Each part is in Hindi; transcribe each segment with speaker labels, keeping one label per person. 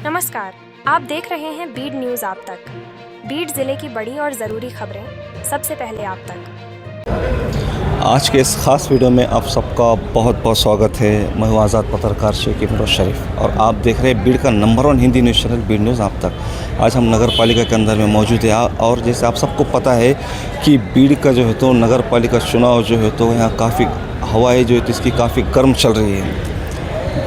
Speaker 1: नमस्कार, आप देख रहे हैं बीड न्यूज़ आप तक। बीड ज़िले की बड़ी और ज़रूरी खबरें सबसे पहले आप तक।
Speaker 2: आज के इस ख़ास वीडियो में आप सबका बहुत बहुत स्वागत है। मैं हूं आज़ाद पत्रकार शेख इमरान शरीफ और आप देख रहे हैं बीड का number 1 Hindi news channel Beed news आप तक। आज हम नगर पालिका के अंदर में मौजूद है और जैसे आप सबको पता है कि बीड का जो है तो नगर पालिका चुनाव जो है तो यहाँ काफ़ी हवाएँ जो है तो इसकी काफ़ी गर्म चल रही है।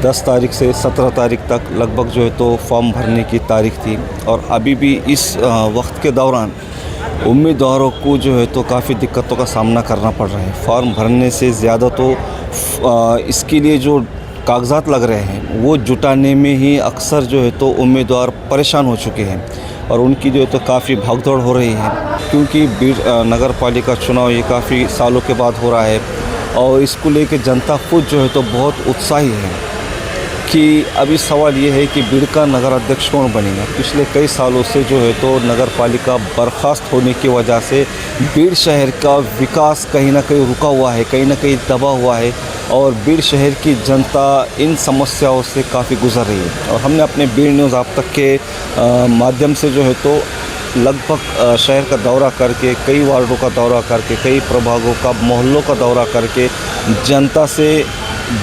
Speaker 2: 10 तारीख से 17 तारीख तक लगभग जो है तो फॉर्म भरने की तारीख थी और अभी भी इस वक्त के दौरान उम्मीदवारों को जो है तो काफ़ी दिक्कतों का सामना करना पड़ रहा है। फॉर्म भरने से ज़्यादा तो इसके लिए जो कागजात लग रहे हैं वो जुटाने में ही अक्सर जो है तो उम्मीदवार परेशान हो चुके हैं और उनकी जो है तो काफ़ी भागदौड़ हो रही है, क्योंकि बीड नगर पालिका चुनाव ये काफ़ी सालों के बाद हो रहा है और इसको लेकर जनता खुद जो है तो बहुत उत्साही है कि अभी सवाल ये है कि बीड का नगर अध्यक्ष कौन बनेगा। पिछले कई सालों से जो है तो नगर पालिका बर्खास्त होने की वजह से बीड शहर का विकास कहीं ना कहीं रुका हुआ है, कहीं ना कहीं दबा हुआ है और बीड शहर की जनता इन समस्याओं से काफ़ी गुजर रही है। और हमने अपने बीड न्यूज़ आप तक के माध्यम से जो है तो लगभग शहर का दौरा करके, कई वार्डों का दौरा करके, कई प्रभागों का, मोहल्लों का दौरा करके जनता से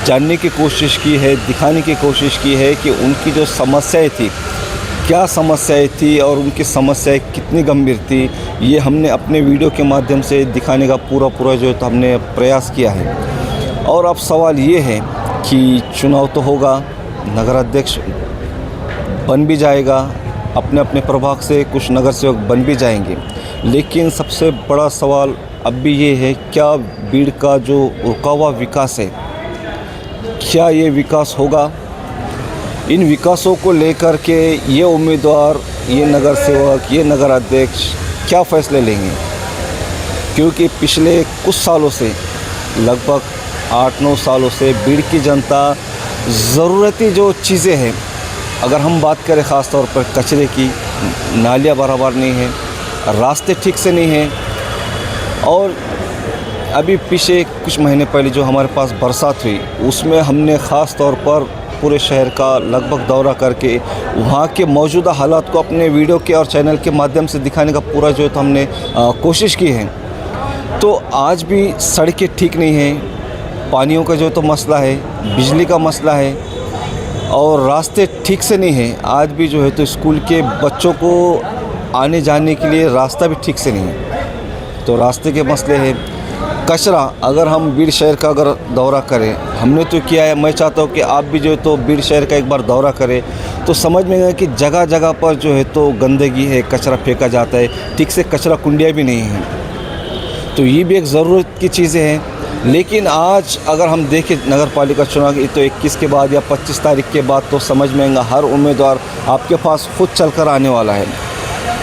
Speaker 2: जानने की कोशिश की है, दिखाने की कोशिश की है कि उनकी जो समस्याएं थी, क्या समस्याएं थी और उनकी समस्याएं कितनी गंभीर थी, ये हमने अपने वीडियो के माध्यम से दिखाने का पूरा जो है तो हमने प्रयास किया है। और अब सवाल ये है कि चुनाव तो होगा, नगर अध्यक्ष बन भी जाएगा, अपने अपने प्रभाग से कुछ नगर सेवक बन भी जाएंगे, लेकिन सबसे बड़ा सवाल अब भी ये है, क्या बीड का जो रुका हुआ विकास है, क्या ये विकास होगा? इन विकासों को लेकर के ये उम्मीदवार, ये नगर सेवक, ये नगर अध्यक्ष क्या फ़ैसले लेंगे? क्योंकि पिछले कुछ सालों से, लगभग 8-9 सालों से बीड की जनता ज़रूरती जो चीज़ें हैं, अगर हम बात करें ख़ास तौर पर कचरे की, नालियाँ बराबर नहीं हैं, रास्ते ठीक से नहीं हैं और अभी पीछे कुछ महीने पहले जो हमारे पास बरसात हुई उसमें हमने ख़ास तौर पर पूरे शहर का लगभग दौरा करके वहाँ के मौजूदा हालात को अपने वीडियो के और चैनल के माध्यम से दिखाने का पूरा जो है तो हमने कोशिश की है। तो आज भी सड़कें ठीक नहीं हैं, पानियों का जो तो मसला है, बिजली का मसला है और रास्ते ठीक से नहीं हैं। आज भी जो है तो स्कूल के बच्चों को आने जाने के लिए रास्ता भी ठीक से नहीं है, तो रास्ते के मसले हैं। कचरा, अगर हम बीड शहर का अगर दौरा करें, हमने तो किया है, मैं चाहता हूँ कि आप भी जो है तो बीड शहर का एक बार दौरा करें तो समझ में आए कि जगह जगह पर जो है तो गंदगी है, कचरा फेंका जाता है, ठीक से कचरा कुंडियाँ भी नहीं हैं। तो ये भी एक ज़रूरत की चीज़ें हैं। लेकिन आज अगर हम देखें नगर पालिका चुनाव तो 21 के बाद या 25 तारीख के बाद तो समझ में आएगा, हर उम्मीदवार आपके पास खुद चल कर आने वाला है।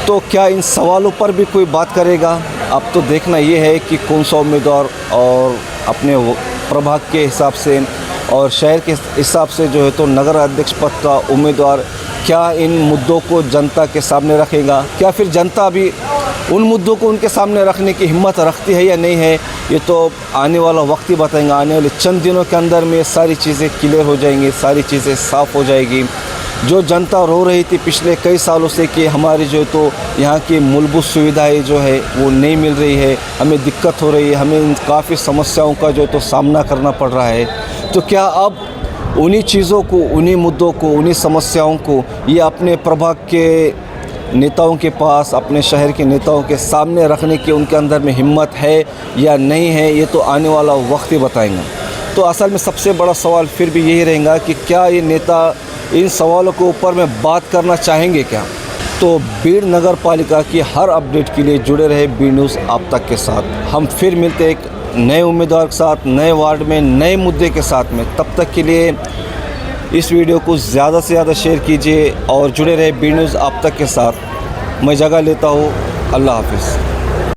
Speaker 2: तो क्या इन सवालों पर भी कोई बात करेगा? अब तो देखना ये है कि कौन सा उम्मीदवार और अपने प्रभाग के हिसाब से और शहर के हिसाब से जो है तो नगर अध्यक्ष पद का उम्मीदवार क्या इन मुद्दों को जनता के सामने रखेगा, क्या फिर जनता भी उन मुद्दों को उनके सामने रखने की हिम्मत रखती है या नहीं है, ये तो आने वाला वक्त ही बताएंगा। आने वाले चंद दिनों के अंदर में सारी चीज़ें क्लियर हो जाएंगी, सारी चीज़ें साफ़ हो जाएगी। जो जनता रो रही थी पिछले कई सालों से कि हमारी जो तो यहाँ की मूलभूत सुविधाएं जो है वो नहीं मिल रही है, हमें दिक्कत हो रही है, हमें काफ़ी समस्याओं का जो तो सामना करना पड़ रहा है, तो क्या अब उन्हीं चीज़ों को, उन्हीं मुद्दों को, उन्हीं समस्याओं को ये अपने प्रभाग के नेताओं के पास, अपने शहर के नेताओं के सामने रखने की उनके अंदर में हिम्मत है या नहीं है, ये तो आने वाला वक्त ही बताएंगा। तो असल में सबसे बड़ा सवाल फिर भी यही रहेगा कि क्या ये नेता इन सवालों के ऊपर में बात करना चाहेंगे क्या? तो बीड नगर पालिका की हर अपडेट के लिए जुड़े रहे बीड न्यूज़ आप तक के साथ। हम फिर मिलते हैं एक नए उम्मीदवार के साथ, नए वार्ड में, नए मुद्दे के साथ में। तब तक के लिए इस वीडियो को ज़्यादा से ज़्यादा शेयर कीजिए और जुड़े रहे बीड न्यूज़ आप तक के साथ। मैं जगह लेता हूँ। अल्लाह हाफिज़।